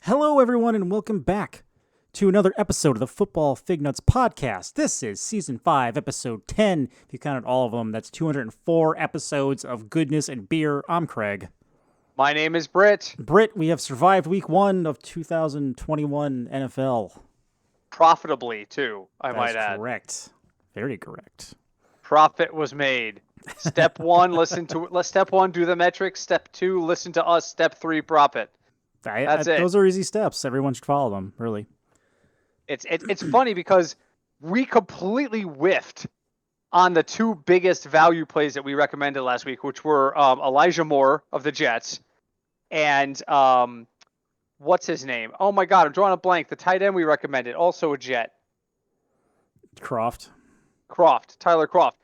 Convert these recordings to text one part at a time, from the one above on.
Hello, everyone, and welcome back to another episode of the Football Fignuts podcast. This is season 5, episode 10. If you counted all of them, that's 204 episodes of goodness and beer. I'm Craig. My name is Britt. Britt, we have survived week 1 of 2021 NFL. Profitably, too, I might That's add. correct. Very correct. Profit was made. Step 1, Step 1, do the metrics. Step 2, listen to us. Step 3, profit. That's it. Those are easy steps. Everyone should follow them, really. It's funny because we completely whiffed on the two biggest value plays that we recommended last week, which were Elijah Moore of the Jets and what's his name? Oh my God, I'm drawing a blank. The tight end we recommended, also a Jet. Tyler Croft.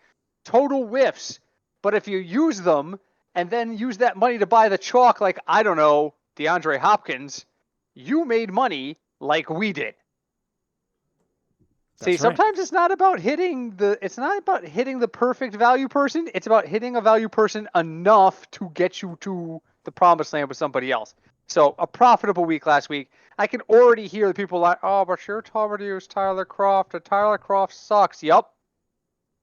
Total whiffs. But if you use them and then use that money to buy the chalk, like, I don't know, DeAndre Hopkins, you made money like we did. See, sometimes it's not about hitting the perfect value person. It's about hitting a value person enough to get you to the promised land with somebody else. So a profitable week last week. I can already hear the people like, oh, but you're told to use Tyler Croft, and Tyler Croft sucks. Yep.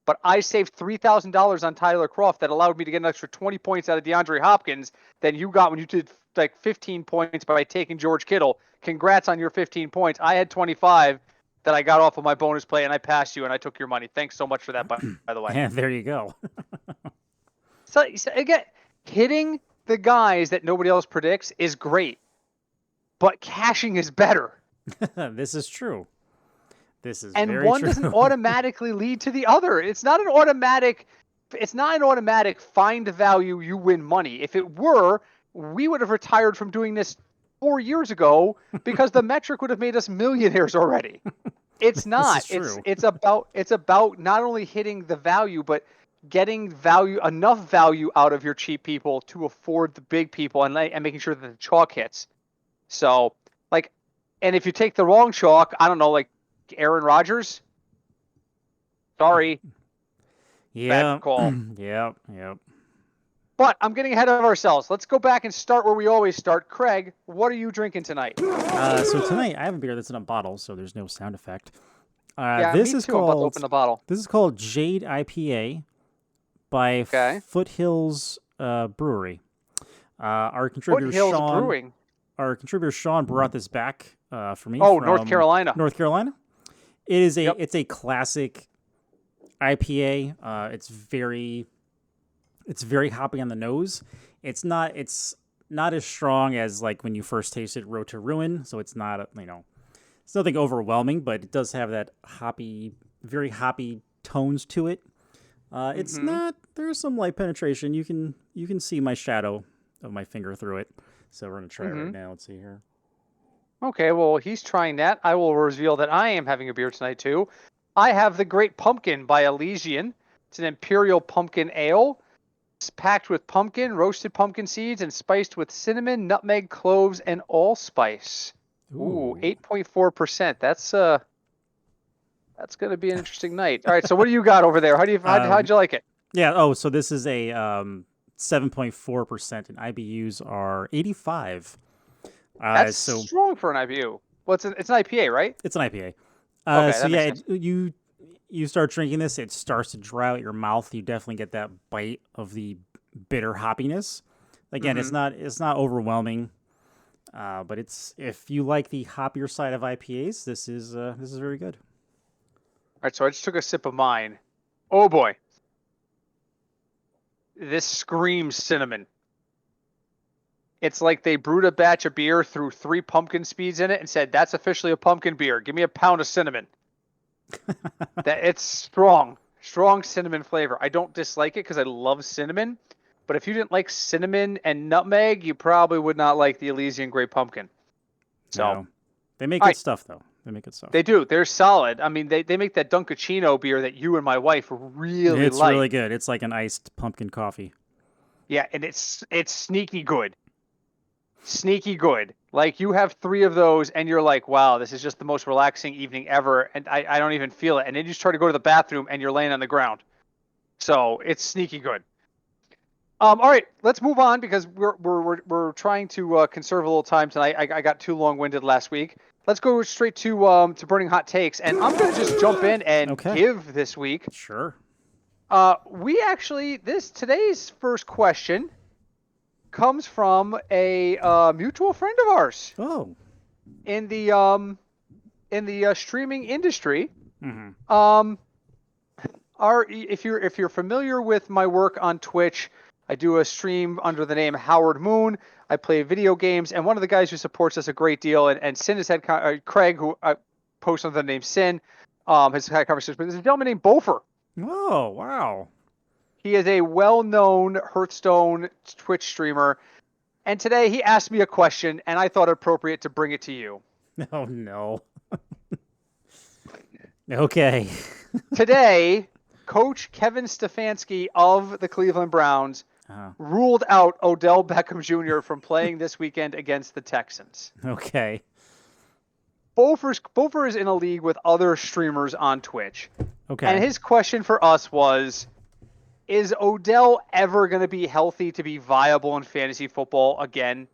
But I saved $3,000 on Tyler Croft that allowed me to get an extra 20 points out of DeAndre Hopkins than you got when you did like 15 points by taking George Kittle. Congrats on your 15 points. I had 25 that I got off of my bonus play, and I passed you, and I took your money. Thanks so much for that, by the way. Yeah, there you go. So again, hitting the guys that nobody else predicts is great, but cashing is better. This is true. And one doesn't automatically lead to the other. It's not an automatic find value, you win money. If it were, we would have retired from doing this 4 years ago because the metric would have made us millionaires already. It's not. It's about not only hitting the value, but getting enough value out of your cheap people to afford the big people and making sure that the chalk hits. So, and if you take the wrong chalk, I don't know, like Aaron Rodgers. Sorry. Yeah. Bad call. Yep. But I'm getting ahead of ourselves. Let's go back and start where we always start. Craig, what are you drinking tonight? So tonight I have a beer that's in a bottle, so there's no sound effect. Me too. I'm about to open the bottle. This is called Jade IPA by Foothills Brewery. Our contributor Sean brought this back for me. Oh, North Carolina. North Carolina. It is it's a classic IPA. It's very hoppy on the nose. It's not as strong as like when you first tasted Road to Ruin. So it's not it's nothing overwhelming, but it does have that very hoppy tones to it. It's not. There's some light penetration. You can see my shadow of my finger through it. So we're gonna try it right now. Let's see here. Okay, well, he's trying that. I will reveal that I am having a beer tonight, too. I have the Great Pumpkin by Elysian. It's an Imperial Pumpkin Ale. It's packed with pumpkin, roasted pumpkin seeds, and spiced with cinnamon, nutmeg, cloves, and allspice. Ooh, 8.4%. That's going to be an interesting night. All right, so what do you got over there? How'd you like it? Yeah, so this is a 7.4%, and IBUs are 85. That's strong for an IBU. Well, it's an IPA, right? It's an IPA. Okay, you start drinking this, it starts to dry out your mouth. You definitely get that bite of the bitter hoppiness. Again, it's not overwhelming, but if you like the hoppier side of IPAs, this is very good. All right, so I just took a sip of mine. Oh boy, this screams cinnamon. It's like they brewed a batch of beer, threw 3 pumpkin seeds in it, and said, "That's officially a pumpkin beer. Give me a pound of cinnamon." It's strong cinnamon flavor. I don't dislike it because I love cinnamon, but if you didn't like cinnamon and nutmeg, you probably would not like the Elysian Great Pumpkin. So no. They make good stuff, though. They make good stuff. They do. They're solid. I mean, they make that Dunkachino beer that you and my wife really like. It's really good. It's like an iced pumpkin coffee. Yeah, and it's sneaky good. Sneaky good. Like, you have 3 of those and you're like, wow, this is just the most relaxing evening ever, and I don't even feel it. And then you just try to go to the bathroom and you're laying on the ground. So it's sneaky good. All right, let's move on because we're trying to conserve a little time tonight. I got too long-winded last week. Let's go straight to burning hot takes, and I'm gonna just jump in and give this week. Sure. We actually today's first question comes from a mutual friend of ours. Oh. In the streaming industry. Mm-hmm. If you're familiar with my work on Twitch, I do a stream under the name Howard Moon. I play video games, and one of the guys who supports us a great deal, and Sin has had Craig, who posts under the name Sin, has had conversations with. There's a gentleman named Bofer. Oh, wow. He is a well-known Hearthstone Twitch streamer, and today he asked me a question, and I thought it appropriate to bring it to you. Oh, no. Okay. Today, Coach Kevin Stefanski of the Cleveland Browns ruled out Odell Beckham Jr. from playing this weekend against the Texans. Okay. Bofer is in a league with other streamers on Twitch. Okay. And his question for us was, is Odell ever going to be healthy to be viable in fantasy football again?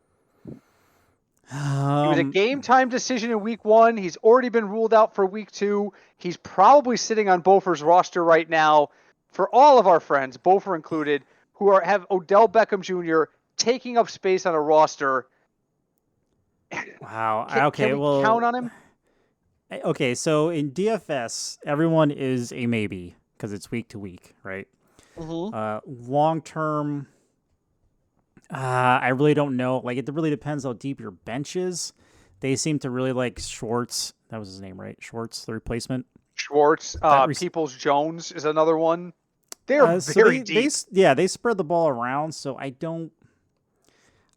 It was a game-time decision in week 1. He's already been ruled out for week 2. He's probably sitting on Bofer's roster right now. For all of our friends, Bofer included, who have Odell Beckham Jr. taking up space on a roster. Wow. Can we count on him? Okay, so in DFS, everyone is a maybe because it's week to week, right? Mm-hmm. Long term, I really don't know. Like, it really depends how deep your bench is. They seem to really like Schwartz. That was his name, right? Schwartz, the replacement. Schwartz. Peoples-Jones is another one. They're very deep. They spread the ball around, so I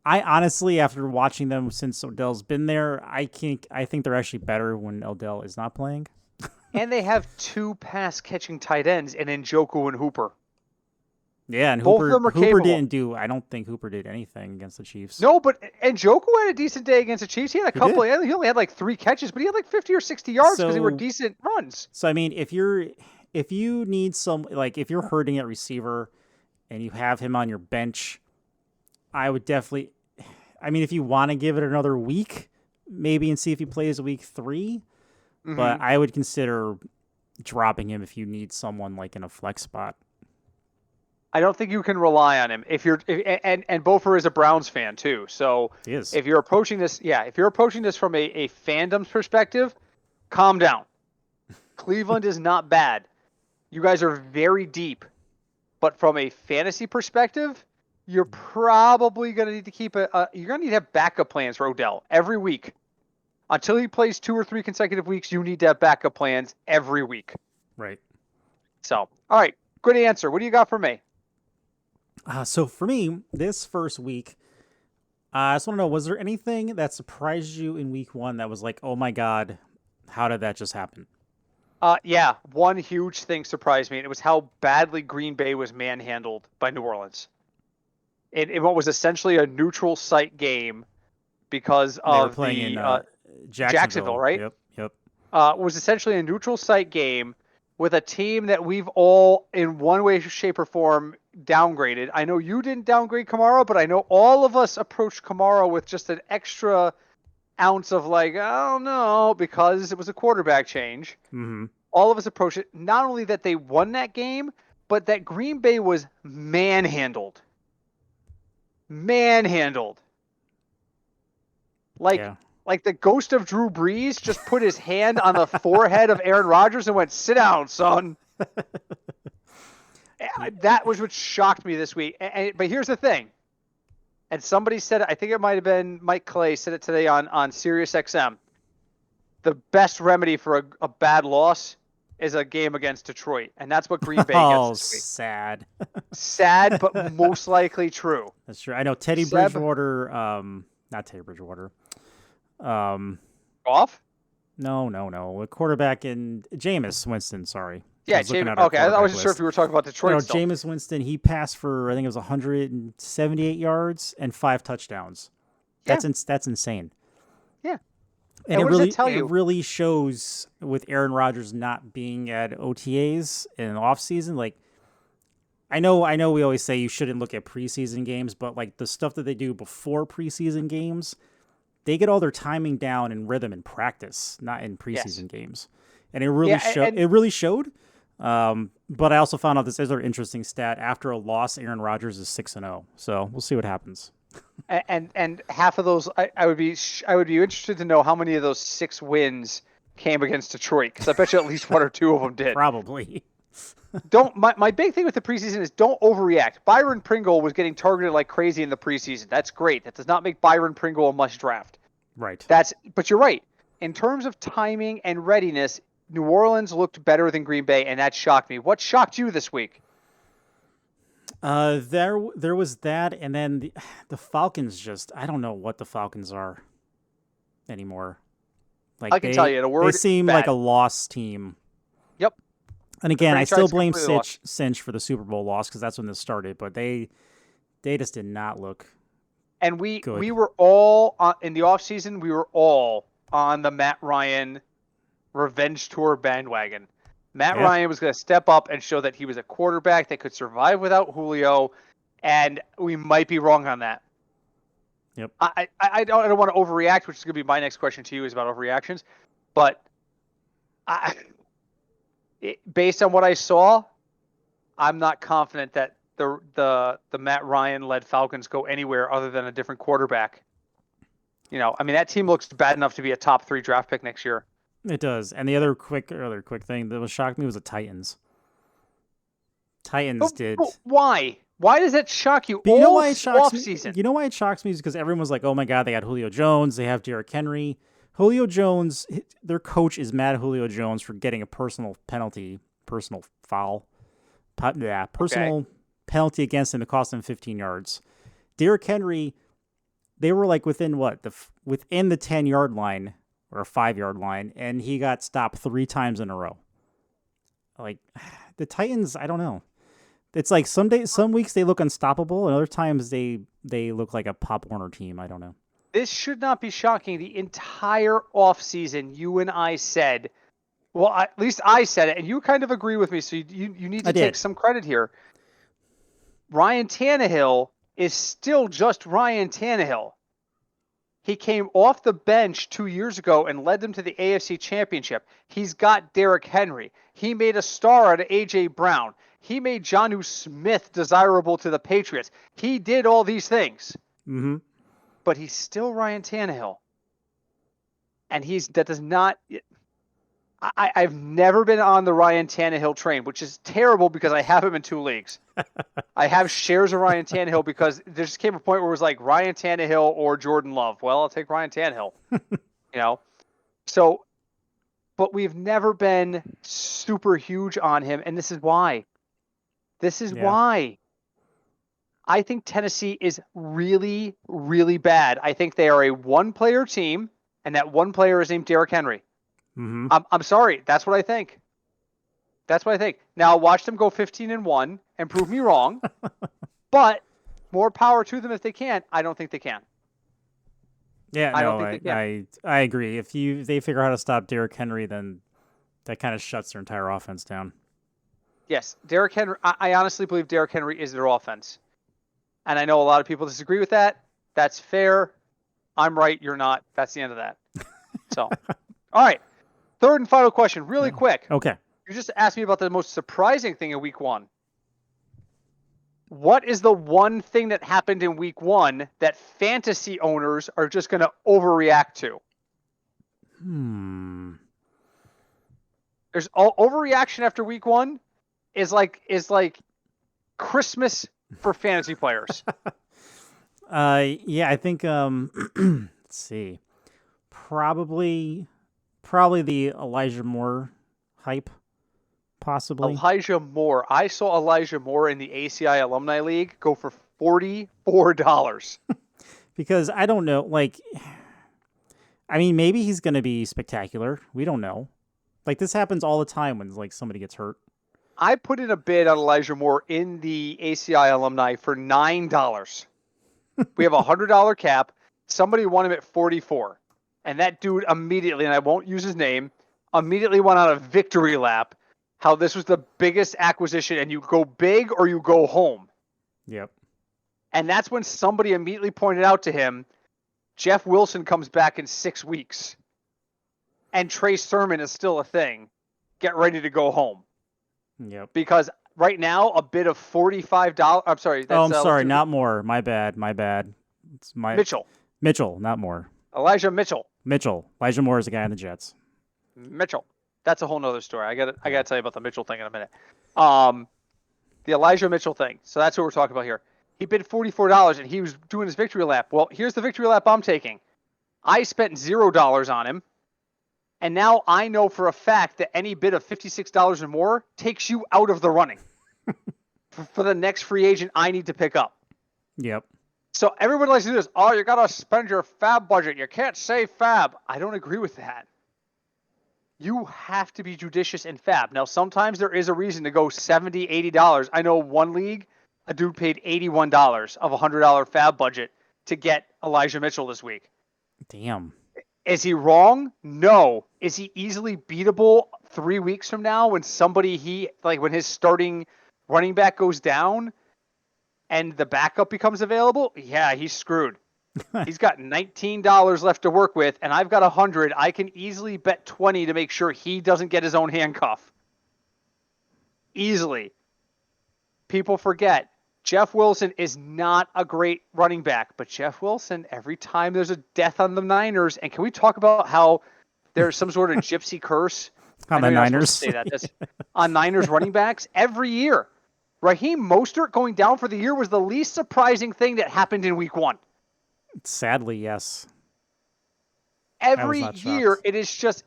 honestly, after watching them since Odell's been there, I think they're actually better when Odell is not playing. And they have 2 pass-catching tight ends in Njoku and Hooper. Yeah, and both of them are capable. I don't think Hooper did anything against the Chiefs. No, but Njoku had a decent day against the Chiefs. He had a couple. He only had like 3 catches, but he had like 50 or 60 yards because they were decent runs. So I mean, if you need if you're hurting at receiver and you have him on your bench, I would definitely. I mean, if you want to give it another week, maybe, and see if he plays week 3, but I would consider dropping him if you need someone like in a flex spot. I don't think you can rely on him and Bofer is a Browns fan too. So if you're approaching this, from a fandom's perspective, calm down. Cleveland is not bad. You guys are very deep, but from a fantasy perspective, you're probably going to need to keep you're going to need to have backup plans for Odell every week. Until he plays 2 or 3 consecutive weeks, you need to have backup plans every week. Right. So, all right, good answer. What do you got for me? So for me, this first week, I just want to know, was there anything that surprised you in week 1 that was like, oh my God, how did that just happen? Yeah, one huge thing surprised me, and it was how badly Green Bay was manhandled by New Orleans. In what was essentially a neutral site game because of Jacksonville, right? Yep. Was essentially a neutral site game with a team that we've all, in one way, shape, or form, downgraded. I know you didn't downgrade Kamara, but I know all of us approached Kamara with just an extra ounce of like, I don't know, because it was a quarterback change. Mm-hmm. All of us approached it. Not only that they won that game, but that Green Bay was manhandled. Like the ghost of Drew Brees just put his hand on the forehead of Aaron Rodgers and went, "Sit down, son." That was what shocked me this week. But here's the thing. And somebody said it, I think it might have been Mike Clay said it today on Sirius XM. The best remedy for a bad loss is a game against Detroit. And that's what Green Bay gets this week. Sad. Sad, but most likely true. That's true. I know Teddy Bridgewater, not Teddy Bridgewater. Off? No. A quarterback in Jameis Winston, sorry. Yeah, Jameis. Okay, I wasn't sure if you were talking about Detroit. Jameis Winston, he passed for, I think it was 178 yards and 5 touchdowns. Yeah. That's insane. Yeah. And it really shows with Aaron Rodgers not being at OTAs in the offseason. Like, I know we always say you shouldn't look at preseason games, but like the stuff that they do before preseason games, they get all their timing down and rhythm in practice, not in preseason games. And it really it really showed. But I also found out this other interesting stat. After a loss, Aaron Rodgers is 6-0. So we'll see what happens. And half of those, I would be interested to know how many of those 6 wins came against Detroit, because I bet you at least 1 or 2 of them did. Probably. My big thing with the preseason is don't overreact. Byron Pringle was getting targeted like crazy in the preseason. That's great. That does not make Byron Pringle a must draft. Right. But you're right. In terms of timing and readiness, New Orleans looked better than Green Bay, and that shocked me. What shocked you this week? There was that, and then the Falcons just, I don't know what the Falcons are anymore. Like I can tell you in a word, they seem bad. like a lost team. Yep. And again, I still blame Cinch for the Super Bowl loss, because that's when this started, but they just did not look And we good. were all in the offseason, we were all on the Matt Ryan revenge tour bandwagon. Matt Ryan was going to step up and show that he was a quarterback that could survive without Julio, and we might be wrong on that. Yep. I don't want to overreact, which is going to be my next question to you, is about overreactions. But based on what I saw, I'm not confident that the Matt Ryan-led Falcons go anywhere other than a different quarterback. You know, I mean, that team looks bad enough to be a top 3 draft pick next year. It does. And the other quick thing that was shocked me was the Titans. Why? Why does that shock you? You know why it shocks me? You know why it shocks me is because everyone's like, "Oh my God, they got Julio Jones. They have Derrick Henry." Julio Jones, their coach is mad at Julio Jones for getting a personal penalty against him to cost him 15 yards. Derrick Henry, they were like within the 10-yard line or a 5-yard line, and he got stopped 3 times in a row. Like the Titans, I don't know. It's like some weeks they look unstoppable, and other times they look like a Pop Warner team. I don't know. This should not be shocking. The entire offseason, you and I said, well, at least I said it, and you kind of agree with me, so you need to take some credit here. Ryan Tannehill is still just Ryan Tannehill. He came off the bench 2 years ago and led them to the AFC Championship. He's got Derrick Henry. He made a star out of A.J. Brown. He made Jonnu Smith desirable to the Patriots. He did all these things. Mm-hmm. But he's still Ryan Tannehill. And that does not... I've never been on the Ryan Tannehill train, which is terrible because I have him in 2 leagues. I have shares of Ryan Tannehill because there just came a point where it was like Ryan Tannehill or Jordan Love. Well, I'll take Ryan Tannehill. So, but we've never been super huge on him, and this is why. Why. I think Tennessee is really, really bad. I think they are a one-player team, and that one player is named Derrick Henry. Mm-hmm. I'm sorry. That's what I think. Now, watch them go 15-1 and prove me wrong. But more power to them if they can. I don't think they can. Yeah, I agree. If they figure out how to stop Derrick Henry, then that kind of shuts their entire offense down. Yes, Derrick Henry. I honestly believe Derrick Henry is their offense. And I know a lot of people disagree with that. That's fair. I'm right. You're not. That's the end of that. So, all right. Third and final question, really quick. Okay. You just asked me about the most surprising thing in week 1. What is the one thing that happened in week 1 that fantasy owners are just going to overreact to? There's overreaction after week 1 is like Christmas for fantasy players. Yeah, I think let's see. Probably the Elijah Moore hype, possibly. Elijah Moore. I saw Elijah Moore in the ACI Alumni League go for $44. Because I don't know, I mean, maybe he's going to be spectacular. We don't know. Like, this happens all the time when, somebody gets hurt. I put in a bid on Elijah Moore in the ACI Alumni for $9. We have a $100 cap. Somebody won him at $44. And that dude immediately, and I won't use his name, immediately went on a victory lap. how this was the biggest acquisition, and you go big or you go home. Yep. And that's when somebody immediately pointed out to him, Jeff Wilson comes back in 6 weeks, and Trey Sermon is still a thing. Get ready to go home. Yep. Because right now, a bid of $45. I'm sorry. I'm sorry. Not more. My bad. It's Mitchell, not Moore. Elijah Mitchell. Elijah Moore is the guy in the Jets. Mitchell. That's a whole nother story. I got to tell you about the Mitchell thing in a minute. The Elijah Mitchell thing. So that's what we're talking about here. He bid $44 and he was doing his victory lap. Well, here's the victory lap I'm taking. I spent $0 on him. And now I know for a fact that any bid of $56 or more takes you out of the running for the next free agent I need to pick up. Yep. So everybody likes to do this. Oh, you got to spend your fab budget. You can't save fab. I don't agree with that. You have to be judicious in fab. Now, sometimes there is a reason to go $70, $80. I know one league, a dude paid $81 of a $100 fab budget to get Elijah Mitchell this week. Damn. Is he wrong? No. Is he easily beatable 3 weeks from now when when his starting running back goes down and the backup becomes available? Yeah, he's screwed. He's got $19 left to work with, and I've got 100. I can easily bet 20 to make sure he doesn't get his own handcuff. Easily. People forget. Jeff Wilson is not a great running back, but Jeff Wilson, every time there's a death on the Niners, and can we talk about how there's some sort of gypsy curse on the Niners? Say that. On Niners running backs every year. Raheem Mostert going down for the year was the least surprising thing that happened in week 1. Sadly, yes. Every year, it is just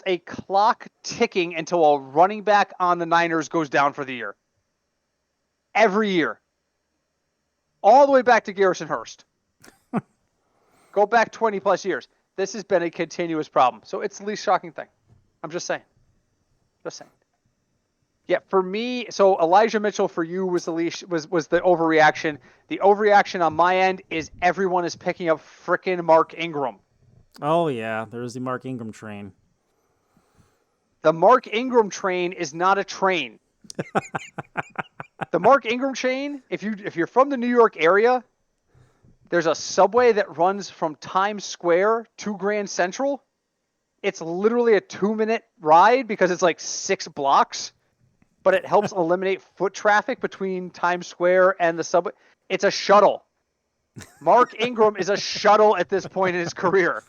a clock ticking until a running back on the Niners goes down for the year. Every year. All the way back to Garrison Hurst. Go back 20 plus years. This has been a continuous problem. So it's the least shocking thing. I'm just saying. Yeah, for me, so Elijah Mitchell for you was the overreaction. The overreaction on my end is everyone is picking up frickin' Mark Ingram. Oh yeah, there's the Mark Ingram train. The Mark Ingram train is not a train. The Mark Ingram train, if you're from the New York area, there's a subway that runs from Times Square to Grand Central. It's literally a 2-minute ride because it's like 6 blocks. But it helps eliminate foot traffic between Times Square and the subway. It's a shuttle. Mark Ingram is a shuttle at this point in his career.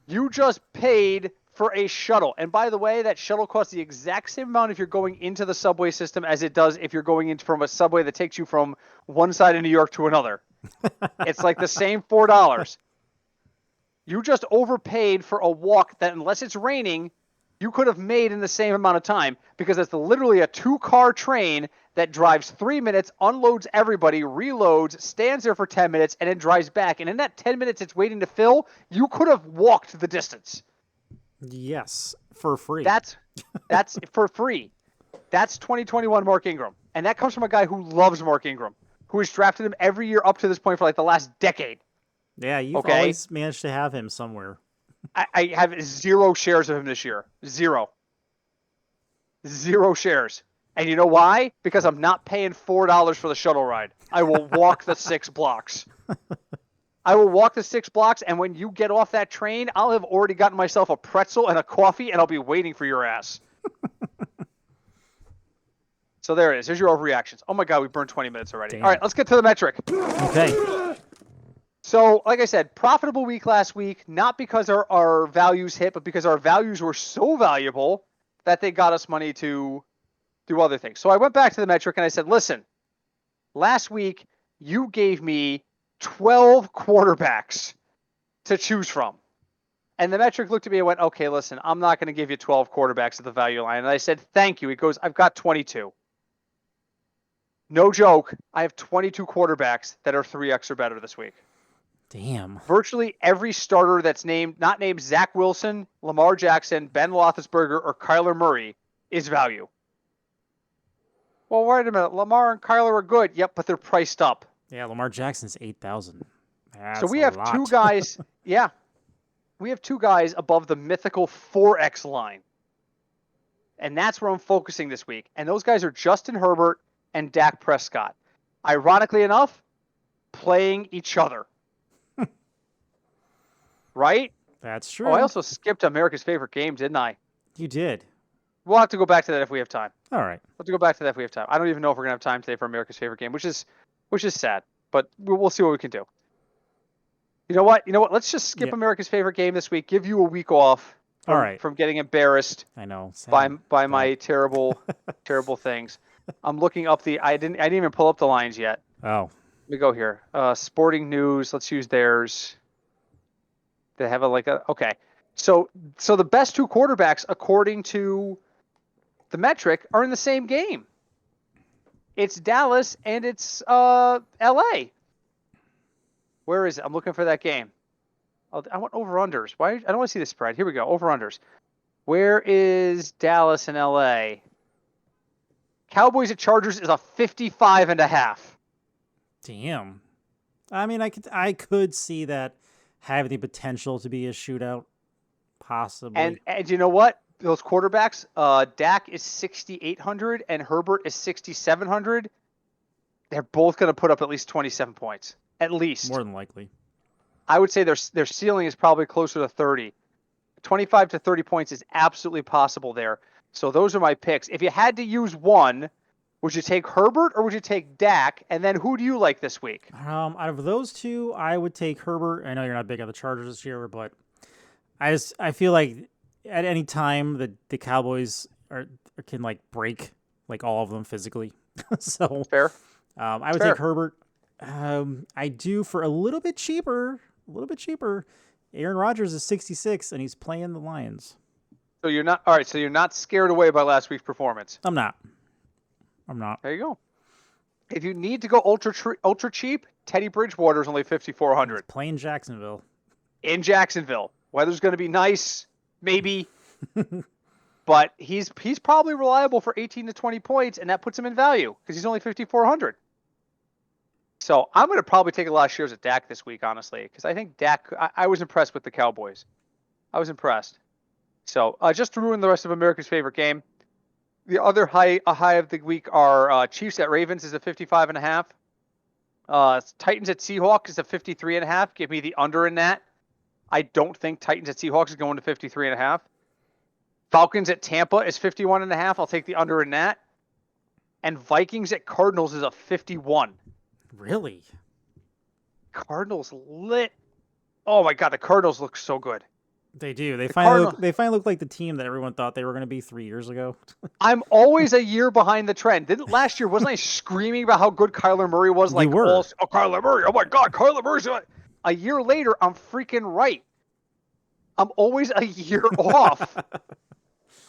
You just paid for a shuttle. And by the way, that shuttle costs the exact same amount if you're going into the subway system as it does if you're going into from a subway that takes you from one side of New York to another. It's like the same $4. You just overpaid for a walk that, unless it's raining, you could have made in the same amount of time, because it's literally a 2-car train that drives 3 minutes, unloads everybody, reloads, stands there for 10 minutes, and then drives back. And in that 10 minutes it's waiting to fill, you could have walked the distance. Yes, for free. That's for free. That's 2021 Mark Ingram. And that comes from a guy who loves Mark Ingram, who has drafted him every year up to this point for like the last decade. Yeah, you've always managed to have him somewhere. I have 0 shares of him this year. 0 shares. And you know why? Because I'm not paying $4 for the shuttle ride. I will walk the 6 blocks. And when you get off that train, I'll have already gotten myself a pretzel and a coffee, and I'll be waiting for your ass. So there it is. Here's your overreactions. Oh my God, we burned 20 minutes already. Damn. All right, let's get to the metric. Okay. So, like I said, profitable week last week, not because our values hit, but because our values were so valuable that they got us money to do other things. So I went back to the metric and I said, listen, last week you gave me 12 quarterbacks to choose from. And the metric looked at me and went, okay, listen, I'm not going to give you 12 quarterbacks at the value line. And I said, thank you. He goes, I've got 22. No joke. I have 22 quarterbacks that are 3x or better this week. Damn. Virtually every starter that's not named Zach Wilson, Lamar Jackson, Ben Roethlisberger, or Kyler Murray is value. Well, wait a minute. Lamar and Kyler are good. Yep, but they're priced up. Yeah, Lamar Jackson's 8,000. So we have 2 guys. Yeah. We have 2 guys above the mythical 4x line. And that's where I'm focusing this week. And those guys are Justin Herbert and Dak Prescott. Ironically enough, playing each other. Right? That's true. Oh, I also skipped America's favorite game, didn't I? You did. We'll have to go back to that if we have time. All right. We'll have to go back to that if we have time. I don't even know if we're going to have time today for America's favorite game, which is sad. But we'll see what we can do. You know what? Let's just skip America's favorite game this week. Give you a week off from getting embarrassed. I know. By my terrible things. I'm looking up I didn't even pull up the lines yet. Oh. Let me go here. Sporting News. Let's use theirs. They have okay. So the best two quarterbacks according to the metric are in the same game. It's Dallas and it's LA. Where is it? I'm looking for that game. I want over-unders. Why? I don't want to see the spread. Here we go. Over-unders. Where is Dallas and LA? Cowboys at Chargers is a 55.5. Damn. I mean, I could see that having the potential to be a shootout, possibly. And you know what? Those quarterbacks, Dak is 6,800 and Herbert is 6,700. They're both going to put up at least 27 points. At least. More than likely. I would say their ceiling is probably closer to 30. 25 to 30 points is absolutely possible there. So those are my picks. If you had to use one, would you take Herbert or would you take Dak? And then who do you like this week? Out of those two, I would take Herbert. I know you're not big on the Chargers this year, but I feel like at any time that the Cowboys can break all of them physically. So fair. I would take Herbert. I do for a little bit cheaper. Aaron Rodgers is 66 and he's playing the Lions. So you're not all right. So you're not scared away by last week's performance. I'm not. There you go. If you need to go ultra cheap, Teddy Bridgewater is only 5,400. Playing Jacksonville. In Jacksonville, weather's going to be nice, maybe, but he's probably reliable for 18 to 20 points, and that puts him in value because he's only 5,400. So I'm going to probably take a lot of shares at Dak this week, honestly, because I think Dak. I was impressed with the Cowboys. I was impressed. So just to ruin the rest of America's favorite game, the other high of the week are Chiefs at Ravens is a 55.5. Titans at Seahawks is a 53.5. Give me the under in that. I don't think Titans at Seahawks is going to 53.5. Falcons at Tampa is 51.5. I'll take the under in that. And Vikings at Cardinals is a 51. Really? Cardinals lit. Oh my God, the Cardinals look so good. They do. They finally look like the team that everyone thought they were going to be 3 years ago. I'm always a year behind the trend. Last year, wasn't I screaming about how good Kyler Murray was? You were. Kyler Murray. Oh my God, Kyler Murray's. A year later, I'm freaking right. I'm always a year off.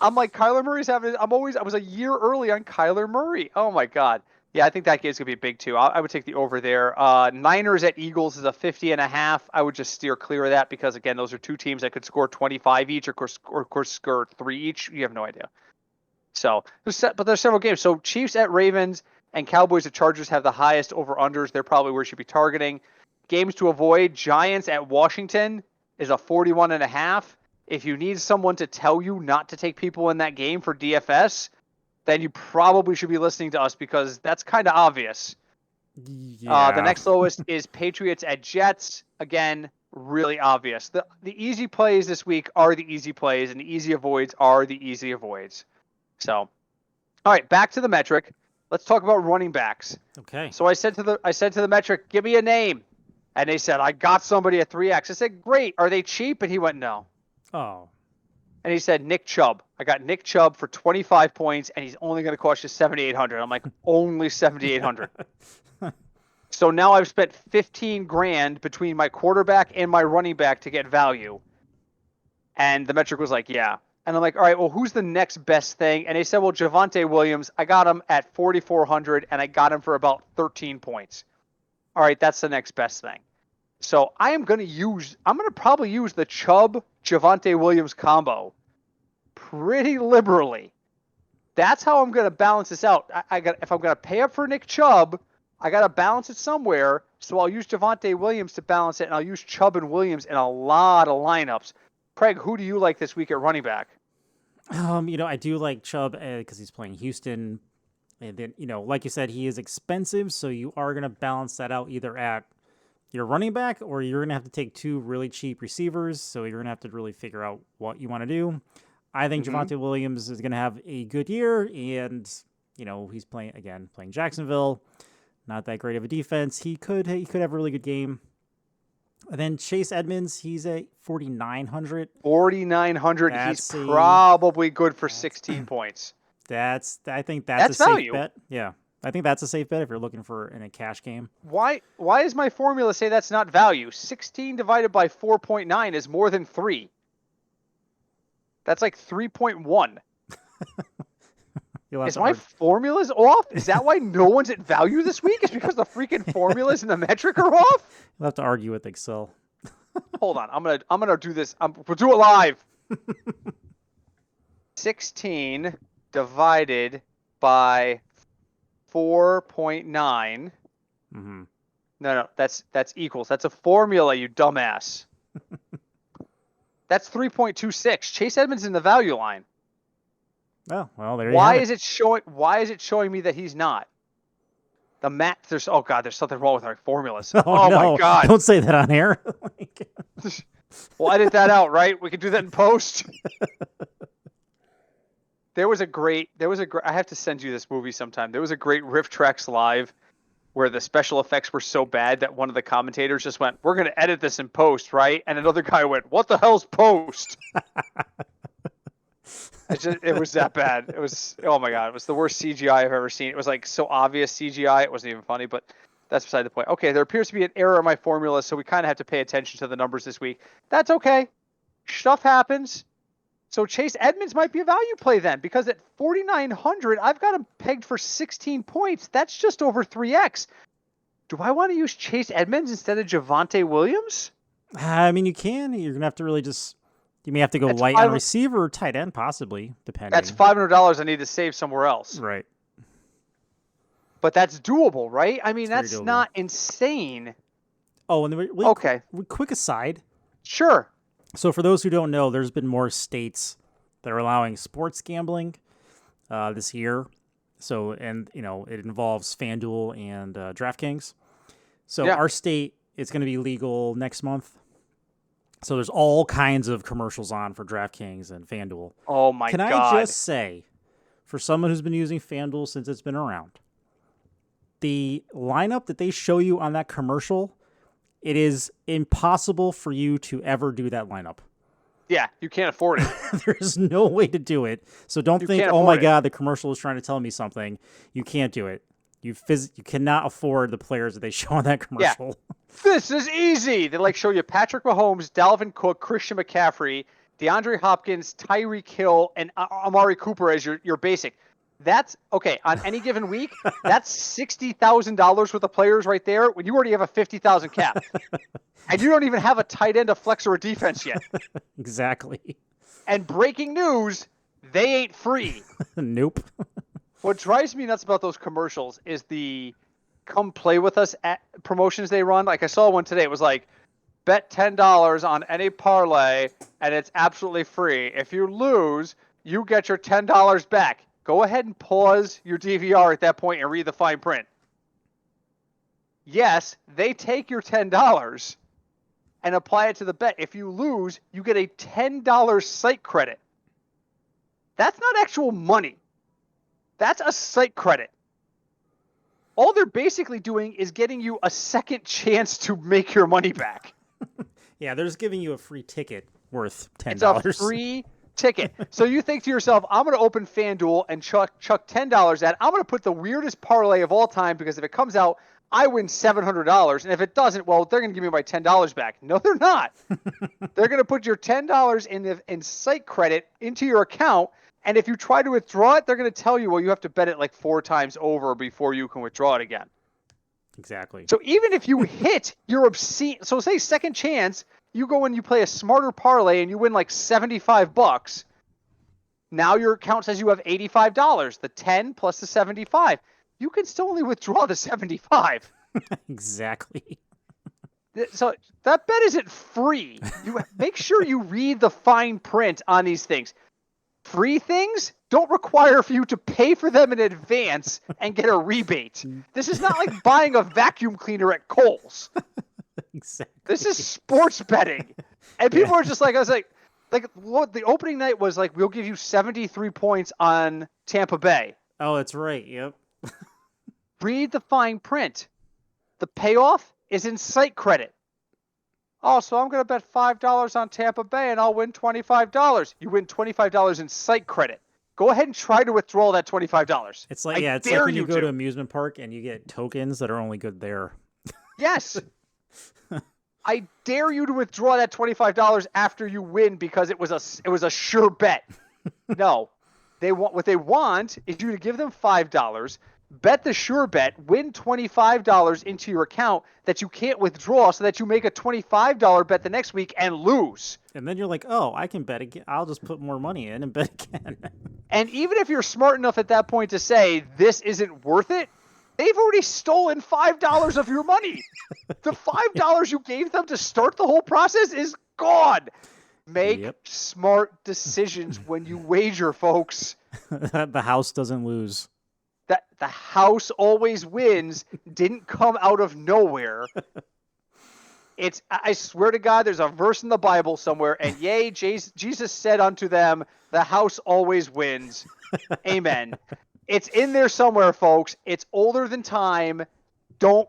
I'm like Kyler Murray's having. I was a year early on Kyler Murray. Oh my God. Yeah, I think that game's gonna be big too. I would take the over there. Niners at Eagles is a 50.5. I would just steer clear of that because again, those are two teams that could score 25 each or score 3 each. You have no idea. So but there's several games. So Chiefs at Ravens and Cowboys at Chargers have the highest over unders. They're probably where you should be targeting. Games to avoid: Giants at Washington is a 41.5. If you need someone to tell you not to take people in that game for DFS, then you probably should be listening to us because that's kind of obvious. Yeah. The next lowest is Patriots at Jets. Again, really obvious. The easy plays this week are the easy plays, and the easy avoids are the easy avoids. So, all right, back to the metric. Let's talk about running backs. Okay. So I said to the metric, give me a name. And they said, I got somebody at 3X. I said, great. Are they cheap? And he went, no. Oh. And he said, Nick Chubb. I got Nick Chubb for 25 points, and he's only going to cost you $7,800. I'm like, only $7,800. So now I've spent $15,000 between my quarterback and my running back to get value. And the metric was like, yeah. And I'm like, all right, well, who's the next best thing? And they said, well, Javonte Williams. I got him at 4,400, and I got him for about 13 points. All right, that's the next best thing. So I'm going to probably use the Chubb Javonte Williams combo pretty liberally. That's how I'm going to balance this out. If I'm going to pay up for Nick Chubb, I got to balance it somewhere. So I'll use Javonte Williams to balance it, and I'll use Chubb and Williams in a lot of lineups. Craig, who do you like this week at running back? I do like Chubb because he's playing Houston. And then, like you said, he is expensive, so you are going to balance that out either at your running back or you're going to have to take two really cheap receivers, so you're going to have to really figure out what you want to do. I think Javonte Williams is going to have a good year, and, he's playing Jacksonville. Not that great of a defense. He could have a really good game. And then Chase Edmonds, he's at 4,900. 4,900. He's probably good for 16 points. I think that's a safe bet. Yeah. I think that's a safe bet if you're looking for in a cash game. Why does my formula say that's not value? 16 divided by 4.9 is more than 3. That's like 3.1. Is my formulas off? Is that why no one's at value this week? Is because the freaking formulas and the metric are off? You'll have to argue with Excel. Hold on. I'm gonna do this. We'll do it live. 16 divided by 4.9. Mm-hmm. No, that's equals. That's a formula, you dumbass. That's 3.26. Chase Edmonds in the value line. Oh, well, there you have it. Why is it showing me that he's not? The math. There's something wrong with our formulas. Oh no. My God! Don't say that on air. We'll edit that out, right? We can do that in post. There was a great. I have to send you this movie sometime. There was a great Riff Tracks Live where the special effects were so bad that one of the commentators just went, "We're going to edit this in post, right?" And another guy went, "What the hell's post?" It was that bad. It was, oh my God, it was the worst CGI I've ever seen. It was like so obvious CGI, it wasn't even funny, but that's beside the point. Okay, there appears to be an error in my formula, so we kind of have to pay attention to the numbers this week. That's okay. Stuff happens. So Chase Edmonds might be a value play then, because at 4,900, I've got him pegged for 16 points. That's just over 3x. Do I want to use Chase Edmonds instead of Javonte Williams? I mean, you can. You're going to have to really just... You may have to go light on receiver or tight end, possibly, depending. That's $500 I need to save somewhere else. Right. But that's doable, right? I mean, that's not insane. Oh, and okay. Quick aside. Sure. So for those who don't know, there's been more states that are allowing sports gambling this year. So, and, it involves FanDuel and DraftKings. So our state, it's going to be legal next month. So there's all kinds of commercials on for DraftKings and FanDuel. Oh, my God. Can I just say, for someone who's been using FanDuel since it's been around, the lineup that they show you on that commercial, it is impossible for you to ever do that lineup. Yeah, you can't afford it. There's no way to do it. So don't think, oh, my God, the commercial is trying to tell me something. You can't do it. You cannot afford the players that they show on that commercial. Yeah. This is easy. They show you Patrick Mahomes, Dalvin Cook, Christian McCaffrey, DeAndre Hopkins, Tyreek Hill, and Amari Cooper as your basic. That's okay on any given week. That's $60,000 worth of players right there when you already have a 50,000 cap, and you don't even have a tight end, a flex, or a defense yet. Exactly. And breaking news, they ain't free. Nope. What drives me nuts about those commercials is the come play with us at promotions they run. Like I saw one today. It was like, bet $10 on any parlay and it's absolutely free. If you lose, you get your $10 back. Go ahead and pause your DVR at that point and read the fine print. Yes, they take your $10 and apply it to the bet. If you lose, you get a $10 site credit. That's not actual money. That's a site credit. All they're basically doing is getting you a second chance to make your money back. Yeah, they're just giving you a free ticket worth $10. It's a free ticket. So you think to yourself, I'm going to open FanDuel and chuck $10 at. I'm going to put the weirdest parlay of all time because if it comes out, I win $700. And if it doesn't, well, they're going to give me my $10 back. No, they're not. They're going to put your $10 in site credit into your account. And if you try to withdraw it, they're going to tell you, well, you have to bet it like 4 times over before you can withdraw it again. Exactly. So even if you hit your obscene, so say second chance, you go and you play a smarter parlay and you win like $75. Now your account says you have $85, the 10 plus the 75. You can still only withdraw the 75. Exactly. So that bet isn't free. You make sure you read the fine print on these things. Free things don't require for you to pay for them in advance and get a rebate. This is not like buying a vacuum cleaner at Kohl's. Exactly. This is sports betting. And people are just like, I was like what the opening night was like, we'll give you 73 points on Tampa Bay. Oh, that's right. Yep. Read the fine print. The payoff is in site credit. Oh, so I'm going to bet $5 on Tampa Bay and I'll win $25. You win $25 in site credit. Go ahead and try to withdraw that $25. It's like, it's like when you go to an amusement park and you get tokens that are only good there. Yes. I dare you to withdraw that $25 after you win because it was a sure bet. No. What they want is you to give them $5, bet the sure bet, win $25 into your account that you can't withdraw so that you make a $25 bet the next week and lose. And then you're like, oh, I can bet again. I'll just put more money in and bet again. And even if you're smart enough at that point to say this isn't worth it, they've already stolen $5 of your money. The $5 you gave them to start the whole process is gone. Make smart decisions when you wager, folks. The house doesn't lose. That the house always wins didn't come out of nowhere. I swear to God, there's a verse in the Bible somewhere, and yea, Jesus said unto them, the house always wins. Amen. It's in there somewhere, folks. It's older than time. Does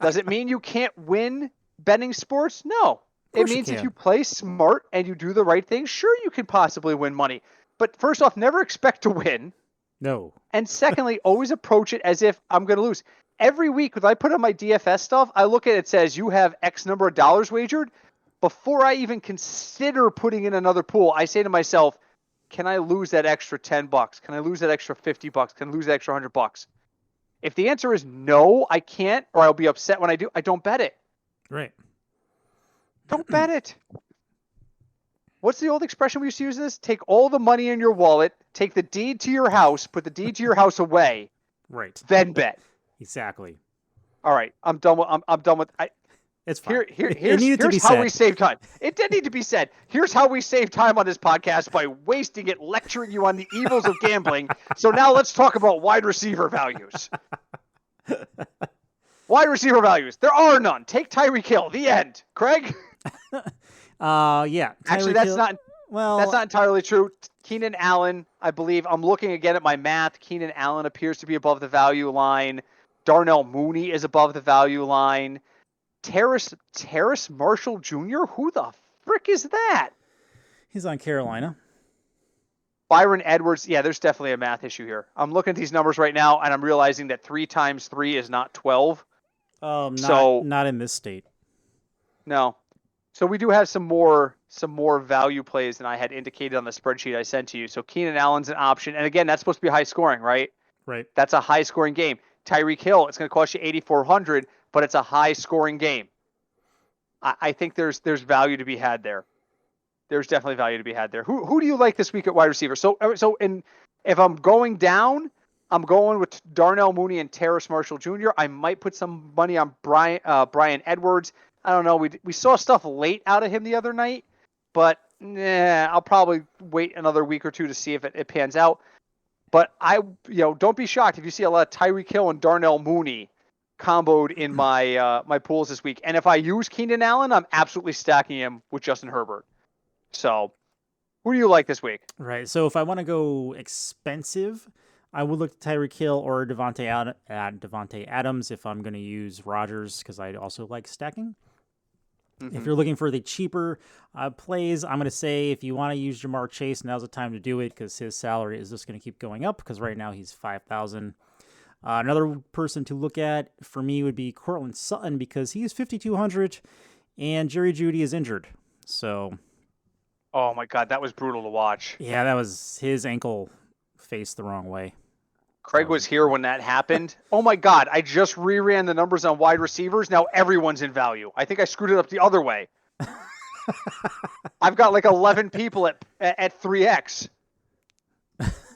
it mean you can't win betting sports? No. It means if you play smart and you do the right thing, sure, you can possibly win money. But first off, never expect to win. No. And secondly, always approach it as if I'm going to lose. Every week, when I put on my DFS stuff, I look at it, says you have X number of dollars wagered. Before I even consider putting in another pool, I say to myself, can I lose that extra $10? Can I lose that extra $50? Can I lose that extra $100? If the answer is no, I can't, or I'll be upset when I do, I don't bet it. Right. Don't bet it. What's the old expression we used to use in this? Take all the money in your wallet, take the deed to your house, put the deed to your house away. Right. Then bet. Exactly. All right. I'm done with It's fine. Here's how we save time. It did need to be said. Here's how we save time on this podcast by wasting it lecturing you on the evils of gambling. So now let's talk about wide receiver values. Wide receiver values. There are none. Take Tyreek Hill. The end. Craig? Yeah. Actually, that's not entirely true. Keenan Allen, I believe. I'm looking again at my math. Keenan Allen appears to be above the value line. Darnell Mooney is above the value line. Terrace Marshall Jr.? Who the frick is that? He's on Carolina. Byron Edwards. Yeah, there's definitely a math issue here. I'm looking at these numbers right now, and I'm realizing that 3 times 3 is not 12. Not in this state. No. So we do have some more value plays than I had indicated on the spreadsheet I sent to you. So Keenan Allen's an option. And again, that's supposed to be high scoring, right? Right. That's a high scoring game. Tyreek Hill, it's going to cost you 8,400, but it's a high scoring game. I think there's value to be had there. There's definitely value to be had there. Who do you like this week at wide receiver? So if I'm going down, I'm going with Darnell Mooney and Terrace Marshall Jr. I might put some money on Brian Edwards. I don't know. We saw stuff late out of him the other night, but I'll probably wait another week or two to see if it pans out. But don't be shocked if you see a lot of Tyreek Hill and Darnell Mooney comboed in my my pools this week. And if I use Keenan Allen, I'm absolutely stacking him with Justin Herbert. So, who do you like this week? Right. So if I want to go expensive, I would look at Tyreek Hill or Devontae Adams if I'm going to use Rodgers because I also like stacking. Mm-hmm. If you're looking for the cheaper plays, I'm going to say if you want to use Jamar Chase, now's the time to do it because his salary is just going to keep going up because right now he's $5,000. Another person to look at for me would be Courtland Sutton because he is $5,200 and Jerry Jeudy is injured. So, oh my God, that was brutal to watch. Yeah, that was his ankle faced the wrong way. Craig was here when that happened. Oh my God, I just reran the numbers on wide receivers. Now everyone's in value. I think I screwed it up the other way. I've got like 11 people at 3x.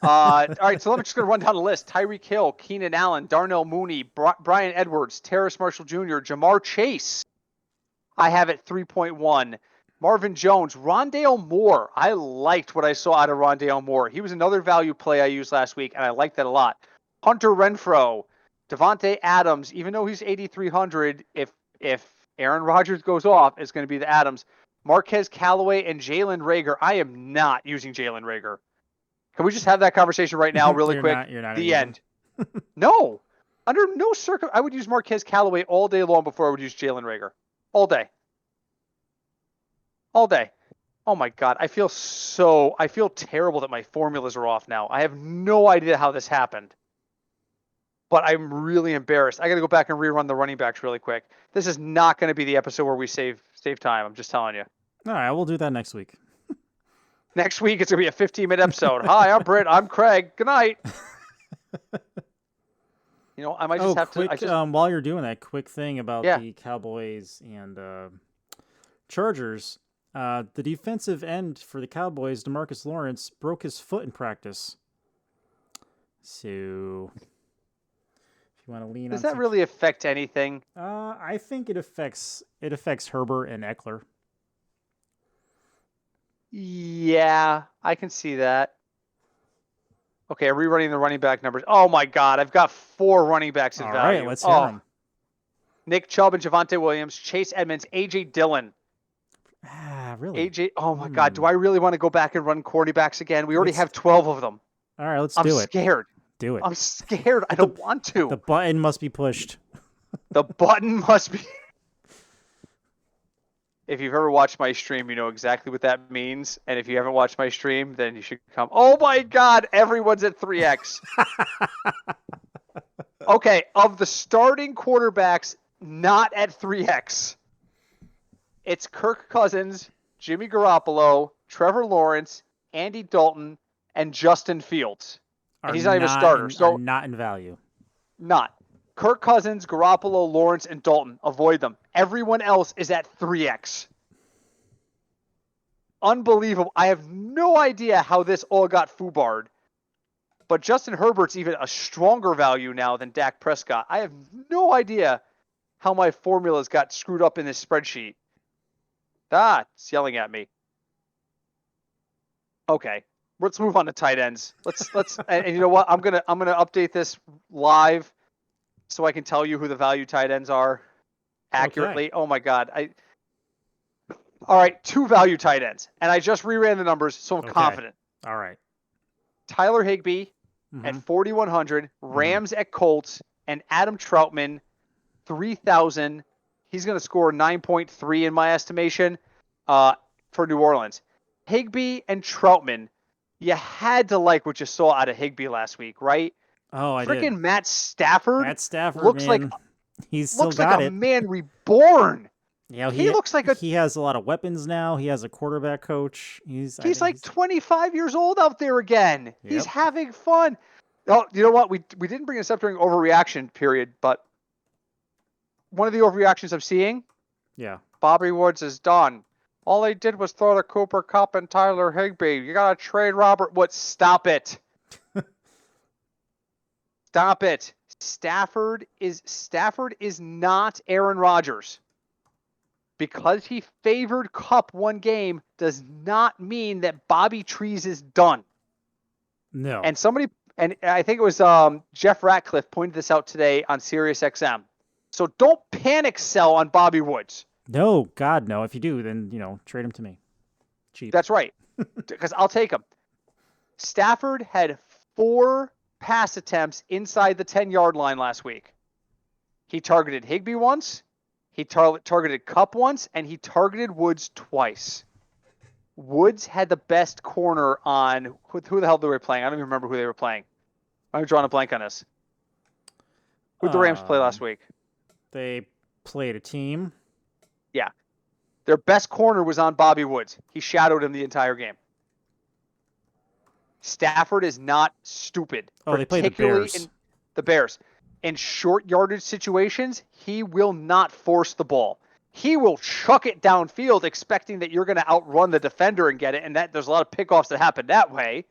All right, so I'm just going to run down the list. Tyreek Hill, Keenan Allen, Darnell Mooney, Brian Edwards, Terrace Marshall Jr., Jamar Chase. I have at 3.1. Marvin Jones, Rondale Moore. I liked what I saw out of Rondale Moore. He was another value play I used last week, and I liked that a lot. Hunter Renfrow, Devontae Adams, even though he's 8,300, if Aaron Rodgers goes off, it's going to be the Adams. Marquez Callaway and Jalen Reagor. I am not using Jalen Reagor. Can we just have that conversation right now really quick? You're not the end. No. Under no circumstance, I would use Marquez Callaway all day long before I would use Jalen Reagor. All day. All day. Oh my God. I feel terrible that my formulas are off now. I have no idea how this happened. But I'm really embarrassed. I got to go back and rerun the running backs really quick. This is not going to be the episode where we save time. I'm just telling you. All right, we'll do that next week. Next week, it's going to be a 15-minute episode. Hi, I'm Britt. I'm Craig. Good night. I might just have to... while you're doing that, quick thing about the Cowboys and Chargers. The defensive end for the Cowboys, DeMarcus Lawrence, broke his foot in practice. So... you want to lean Does that really affect anything? I think it affects Herbert and Eckler. Yeah, I can see that. Okay, I'm rerunning the running back numbers. Oh my God, I've got 4 running backs in value. All right, let's hear them. Nick Chubb and Javonte Williams, Chase Edmonds, AJ Dillon. Really? AJ, oh my God, do I really want to go back and run quarterbacks again? We already have 12 of them. All right, let's do it. I'm scared. Do it. I'm scared. I don't want to. The button must be pushed. The button must be. If you've ever watched my stream, you know exactly what that means. And if you haven't watched my stream, then you should come. Oh my God, everyone's at 3x. Okay, of the starting quarterbacks not at 3x, it's Kirk Cousins, Jimmy Garoppolo, Trevor Lawrence, Andy Dalton, and Justin Fields. And he's not even a starter. So not in value. Not. Kirk Cousins, Garoppolo, Lawrence, and Dalton. Avoid them. Everyone else is at 3x. Unbelievable. I have no idea how this all got foobarred. But Justin Herbert's even a stronger value now than Dak Prescott. I have no idea how my formulas got screwed up in this spreadsheet. It's yelling at me. Okay. Let's move on to tight ends. Let's and you know what? I'm gonna update this live so I can tell you who the value tight ends are accurately. Okay. Oh my God. All right, 2 value tight ends. And I just reran the numbers, so I'm confident. All right. Tyler Higbee at 4,100, Rams at Colts, and Adam Troutman, 3,000. He's gonna score 9.3 in my estimation for New Orleans. Higbee and Troutman. You had to like what you saw out of Higbee last week, right? Oh, I did. Freaking Matt Stafford. Matt Stafford looks man. like he's still looks got like it. a man reborn. Yeah, he looks like he has a lot of weapons now. He has a quarterback coach. He's like 25 years old out there again. Yep. He's having fun. Oh, you know what? We didn't bring this up during overreaction period, but one of the overreactions I'm seeing. Yeah. Bobby Woods is done. All they did was throw to Cooper Kupp and Tyler Higbee. You got to trade Robert Woods. Stop it. Stop it. Stafford is not Aaron Rodgers. Because he favored Kupp one game does not mean that Bobby Trees is done. No. And I think it was Jeff Ratcliffe pointed this out today on SiriusXM. So don't panic sell on Bobby Woods. No, God, no. If you do, then, trade him to me. Cheap. That's right. Because I'll take him. Stafford had 4 pass attempts inside the 10-yard line last week. He targeted Higbee once, he targeted Kupp once, and he targeted Woods twice. Woods had the best corner on... Who the hell they were playing? I don't even remember who they were playing. I'm drawing a blank on this. Who did the Rams play last week? They played a team. Yeah. Their best corner was on Bobby Woods. He shadowed him the entire game. Stafford is not stupid. Oh, they played the Bears. The Bears. In short yardage situations, he will not force the ball. He will chuck it downfield expecting that you're going to outrun the defender and get it, and that there's a lot of pickoffs that happen that way.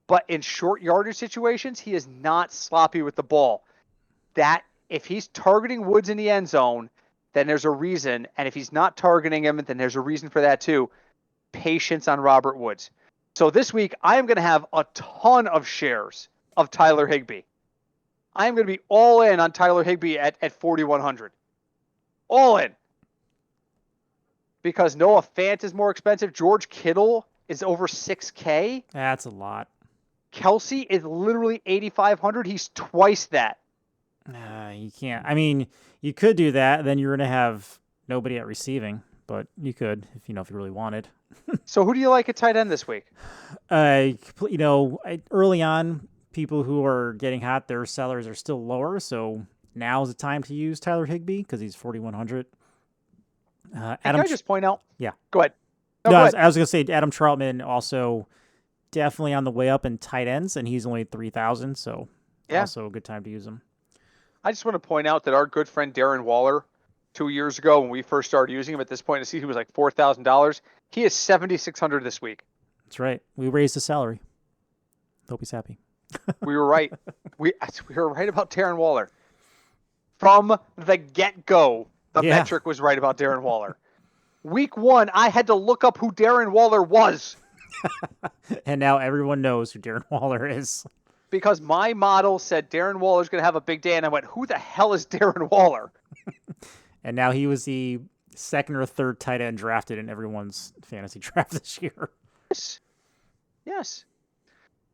But in short yardage situations, he is not sloppy with the ball. That if he's targeting Woods in the end zone, then there's a reason. And if he's not targeting him, then there's a reason for that too. Patience on Robert Woods. So this week, I am going to have a ton of shares of Tyler Higbee. I am going to be all in on Tyler Higbee at 4,100. All in. Because Noah Fant is more expensive. George Kittle is over 6K. That's a lot. Kelsey is literally 8,500. He's twice that. You can't. I mean, you could do that. Then you're going to have nobody at receiving. But you could, if you really wanted. So who do you like at tight end this week? Early on, people who are getting hot, their sellers are still lower. So now's the time to use Tyler Higbee because he's 4,100. Can I just point out? Yeah. Go ahead. No, I was going to say Adam Troutman also definitely on the way up in tight ends, and he's only 3,000. So also a good time to use him. I just want to point out that our good friend Darren Waller, 2 years ago when we first started using him, at this point in the season, he was like $4,000. He is 7,600 this week. That's right. We raised his salary. Hope he's happy. We were right. We were right about Darren Waller. From the get-go, the metric was right about Darren Waller. Week 1, I had to look up who Darren Waller was. And now everyone knows who Darren Waller is. Because my model said Darren Waller's going to have a big day, and I went, who the hell is Darren Waller? And now he was the second or third tight end drafted in everyone's fantasy draft this year. Yes.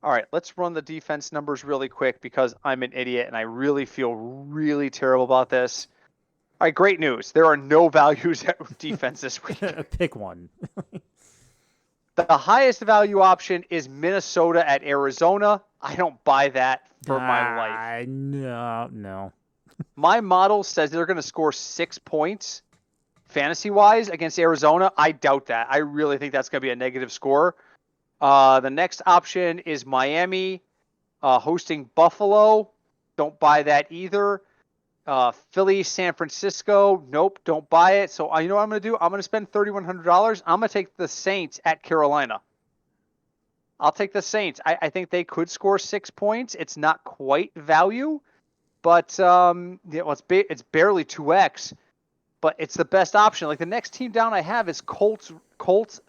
All right, let's run the defense numbers really quick because I'm an idiot and I really feel really terrible about this. All right, great news. There are no values at defense this week. Pick one. The highest value option is Minnesota at Arizona. I don't buy that for my life. No. My model says they're going to score 6 points fantasy-wise against Arizona. I doubt that. I really think that's going to be a negative score. The next option is Miami hosting Buffalo. Don't buy that either. Philly, San Francisco. Nope, don't buy it. So you know what I'm going to do? I'm going to spend $3,100. I'm going to take the Saints at Carolina. I'll take the Saints. I think they could score 6 points. It's not quite value, but it's barely 2x. But it's the best option. Like the next team down I have is Colts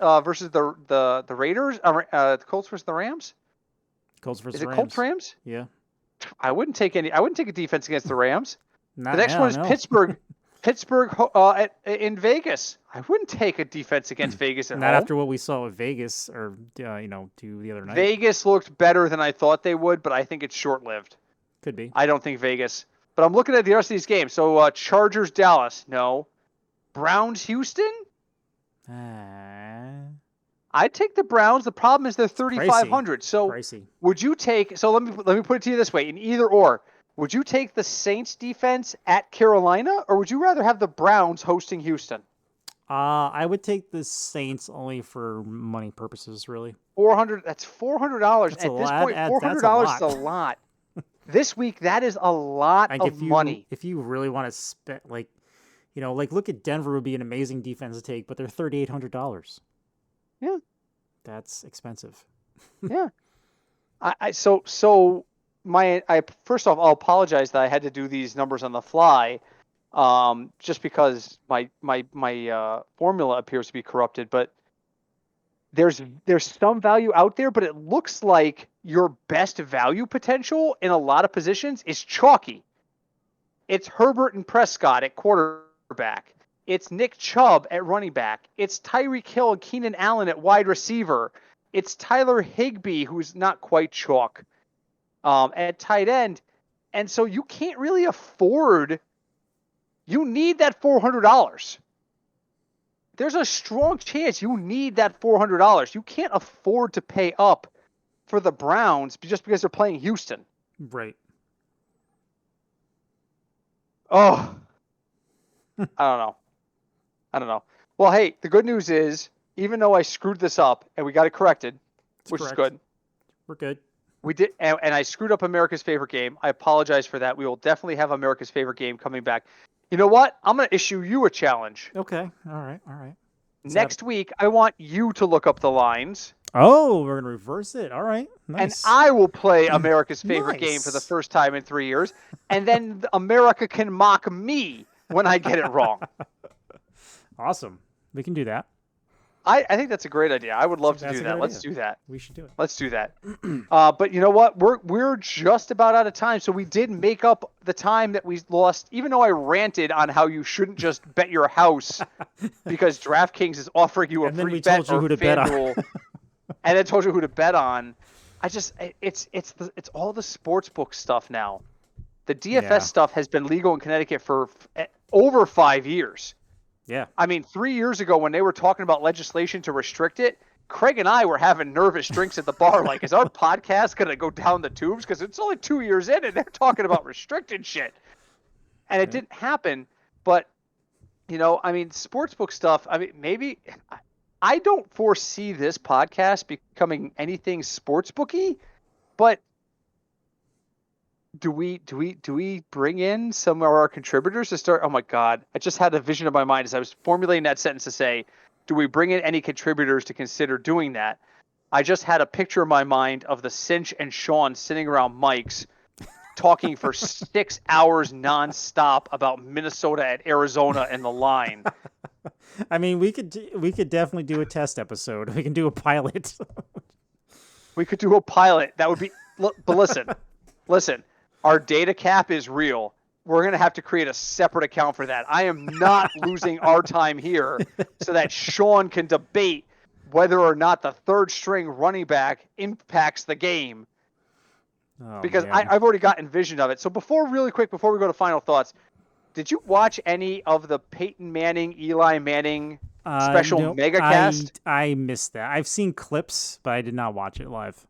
versus the Raiders. Colts versus the Rams. Colts versus Rams. Colts Rams? Yeah. I wouldn't take a defense against the Rams. The next one is Pittsburgh. Pittsburgh in Vegas. I wouldn't take a defense against Vegas at home. Not after what we saw with Vegas or do the other night. Vegas looked better than I thought they would, but I think it's short-lived. Could be. I don't think Vegas. But I'm looking at the rest of these games. So Chargers, Dallas, no. Browns, Houston. I'd take the Browns. The problem is they're 3,500. So pricey. Would you take? So let me put it to you this way: in either or, would you take the Saints defense at Carolina, or would you rather have the Browns hosting Houston? I would take the Saints only for money purposes, really. 400. That's $400 at this point. $400 is a lot. This week, that is a lot of money. If you really want to spend, look at Denver would be an amazing defense to take, but they're $3,800. Yeah, that's expensive. Yeah, first off, I'll apologize that I had to do these numbers on the fly, just because my formula appears to be corrupted. But there's some value out there, but it looks like your best value potential in a lot of positions is chalky. It's Herbert and Prescott at quarterback. It's Nick Chubb at running back. It's Tyreek Hill and Keenan Allen at wide receiver. It's Tyler Higbee, who's not quite chalk, at tight end. And so you can't really afford. You need that $400. There's a strong chance you need that $400. You can't afford to pay up for the Browns just because they're playing Houston. Right. Oh, I don't know. Well, hey, the good news is, even though I screwed this up and we got it corrected, which is good. We're good. We did, and I screwed up America's favorite game. I apologize for that. We will definitely have America's favorite game coming back. You know what? I'm going to issue you a challenge. Okay. All right. Next week, I want you to look up the lines. Oh, we're going to reverse it. All right. Nice. And I will play America's favorite game for the first time in 3 years. And then America can mock me when I get it wrong. Awesome. We can do that. I think that's a great idea. I would love to do that. Let's do that. We should do it. Let's do that. But you know what? We're just about out of time. So we did make up the time that we lost, even though I ranted on how you shouldn't just bet your house because DraftKings is offering you a free bet or FanDuel. And then told you who to bet on. It's all the sportsbook stuff now. The DFS stuff has been legal in Connecticut for over 5 years. Yeah. I mean, 3 years ago when they were talking about legislation to restrict it, Craig and I were having nervous drinks at the bar. Like, is our podcast going to go down the tubes? Because it's only 2 years in and they're talking about restricted shit. And it didn't happen. But, I mean, sportsbook stuff, I mean, maybe I don't foresee this podcast becoming anything sportsbooky, but do we bring in some of our contributors to start? Oh my God. I just had a vision in my mind as I was formulating that sentence to say, do we bring in any contributors to consider doing that? I just had a picture in my mind of the Cinch and Sean sitting around Mike's talking for 6 hours nonstop about Minnesota at Arizona and the line. I mean, we could definitely do a test episode. We can do a pilot. We could do a pilot. That would be, but listen. Our data cap is real. We're going to have to create a separate account for that. I am not losing our time here so that Sean can debate whether or not the third string running back impacts the game. Because I've already gotten vision of it. So really quick, before we go to final thoughts, did you watch any of the Peyton Manning, Eli Manning special mega cast? I missed that. I've seen clips, but I did not watch it live.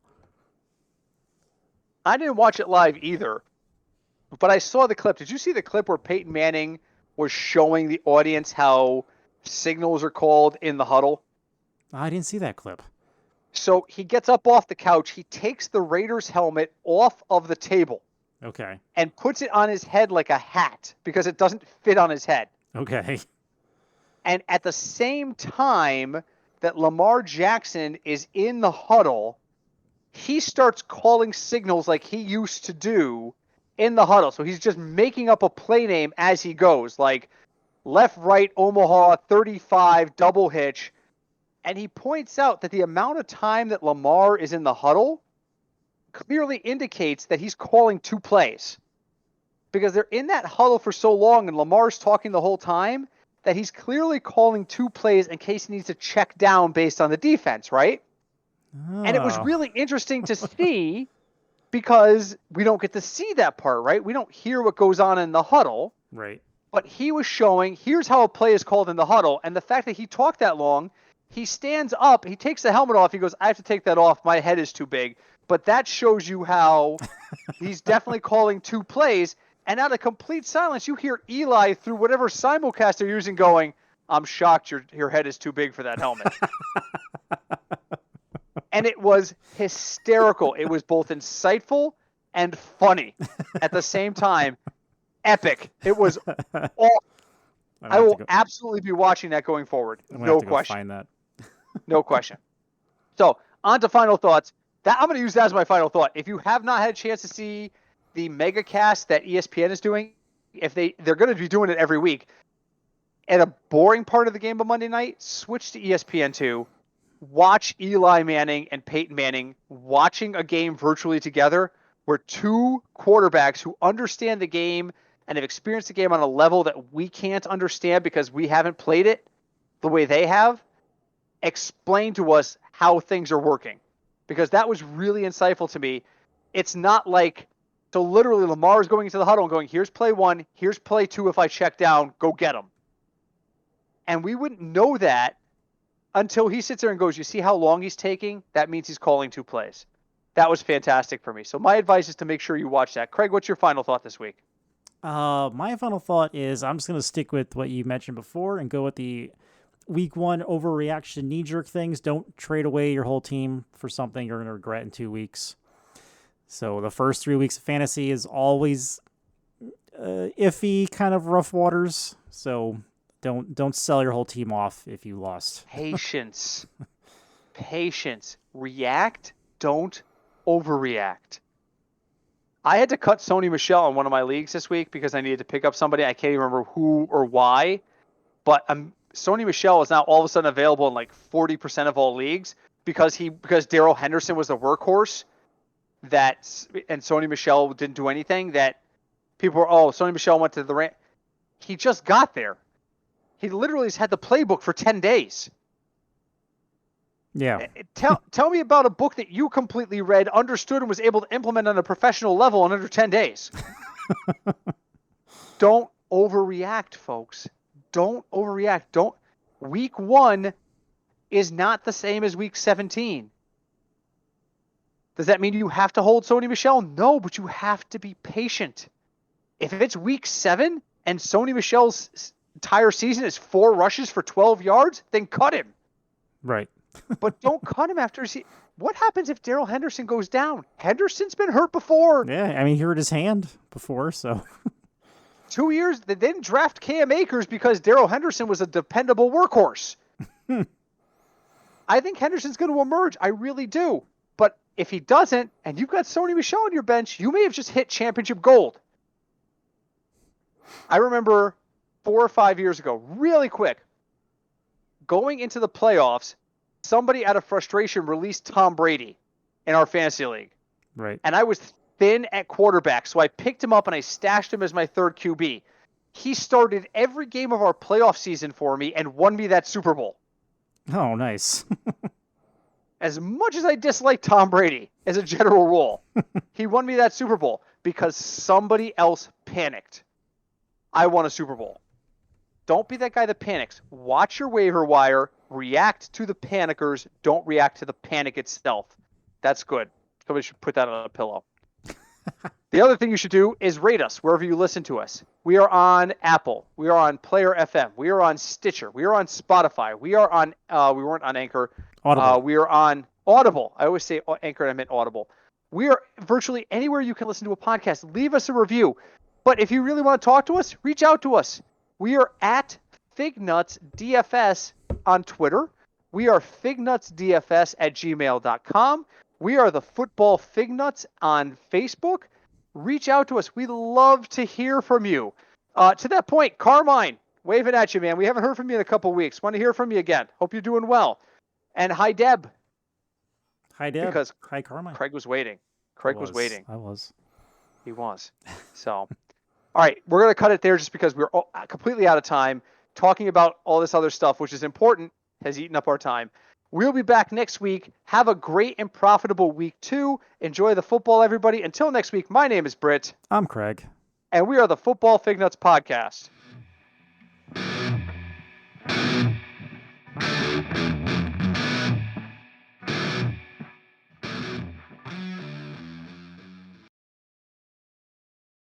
I didn't watch it live either, but I saw the clip. Did you see the clip where Peyton Manning was showing the audience how signals are called in the huddle? I didn't see that clip. So he gets up off the couch. He takes the Raiders helmet off of the table. Okay. And puts it on his head like a hat because it doesn't fit on his head. Okay. And at the same time that Lamar Jackson is in the huddle, he starts calling signals like he used to do in the huddle. So he's just making up a play name as he goes, like left, right, Omaha, 35, double hitch. And he points out that the amount of time that Lamar is in the huddle clearly indicates that he's calling 2 plays. Because they're in that huddle for so long and Lamar's talking the whole time that he's clearly calling 2 plays in case he needs to check down based on the defense, right? Oh. And it was really interesting to see because we don't get to see that part, right? We don't hear what goes on in the huddle. Right. But he was showing, here's how a play is called in the huddle. And the fact that he talked that long, he stands up, he takes the helmet off. He goes, I have to take that off. My head is too big. But that shows you how he's definitely calling 2 plays. And out of complete silence, you hear Eli through whatever simulcast they're using going, I'm shocked your head is too big for that helmet. And it was hysterical. It was both insightful and funny at the same time. Epic. It was awesome. I will absolutely be watching that going forward. No question. Find that. No question. So, on to final thoughts. I'm going to use that as my final thought. If you have not had a chance to see the mega cast that ESPN is doing, if they're going to be doing it every week, at a boring part of the game on Monday night, switch to ESPN2. Watch Eli Manning and Peyton Manning watching a game virtually together where 2 quarterbacks who understand the game and have experienced the game on a level that we can't understand because we haven't played it the way they have, explain to us how things are working. Because that was really insightful to me. It's not like, so literally Lamar is going into the huddle and going, here's play 1, here's play 2 if I check down, go get him. And we wouldn't know that until he sits there and goes, you see how long he's taking? That means he's calling 2 plays. That was fantastic for me. So my advice is to make sure you watch that. Craig, what's your final thought this week? My final thought is I'm just going to stick with what you mentioned before and go with the week 1 overreaction knee-jerk things. Don't trade away your whole team for something you're going to regret in 2 weeks. So the first 3 weeks of fantasy is always iffy, kind of rough waters. So don't sell your whole team off if you lost. Patience. Patience. React. Don't overreact. I had to cut Sony Michel in one of my leagues this week because I needed to pick up somebody. I can't even remember who or why, but Sony Michel is now all of a sudden available in like 40% of all leagues because Darrell Henderson was the workhorse and Sony Michel didn't do anything. That people were, Sony Michel went to the Rams. He just got there. He literally has had the playbook for 10 days. Yeah. Tell me about a book that you completely read, understood, and was able to implement on a professional level in under 10 days. Don't overreact, folks. Don't overreact. Week 1 is not the same as week 17. Does that mean you have to hold Sony Michel? No, but you have to be patient. If it's week 7 and Sony Michel's entire season is 4 rushes for 12 yards, then cut him. Right. But don't cut him after what happens if Darrell Henderson goes down? Henderson's been hurt before. Yeah, I mean, he hurt his hand before, so. 2 years, they didn't draft Cam Akers because Darrell Henderson was a dependable workhorse. I think Henderson's going to emerge. I really do. But if he doesn't, and you've got Sony Michel on your bench, you may have just hit championship gold. I remember 4 or 5 years ago, really quick, going into the playoffs, somebody out of frustration released Tom Brady in our fantasy league. Right. And I was thin at quarterback, so I picked him up and I stashed him as my third QB. He started every game of our playoff season for me and won me that Super Bowl. Oh, nice. As much as I dislike Tom Brady as a general rule, he won me that Super Bowl because somebody else panicked. I won a Super Bowl. Don't be that guy that panics. Watch your waiver wire. React to the panickers. Don't react to the panic itself. That's good. Somebody should put that on a pillow. The other thing you should do is rate us wherever you listen to us. We are on Apple. We are on Player FM. We are on Stitcher. We are on Spotify. We are on, we weren't on Anchor. Audible. We are on Audible. I always say Anchor and I meant Audible. We are virtually anywhere you can listen to a podcast. Leave us a review. But if you really want to talk to us, reach out to us. We are at Fignuts DFS on Twitter. We are fignutsdfs@gmail.com. We are the Football Fignuts on Facebook. Reach out to us. We love to hear from you. To that point, Carmine, waving at you, man. We haven't heard from you in a couple weeks. Want to hear from you again. Hope you're doing well. And hi, Deb. Hi, Deb. Because hi, Carmine. Craig was waiting. Craig was waiting. I was. He was. So, all right, we're going to cut it there just because we're completely out of time. Talking about all this other stuff, which is important, has eaten up our time. We'll be back next week. Have a great and profitable week 2. Enjoy the football, everybody. Until next week, my name is Britt. I'm Craig. And we are the Football Fignuts Podcast.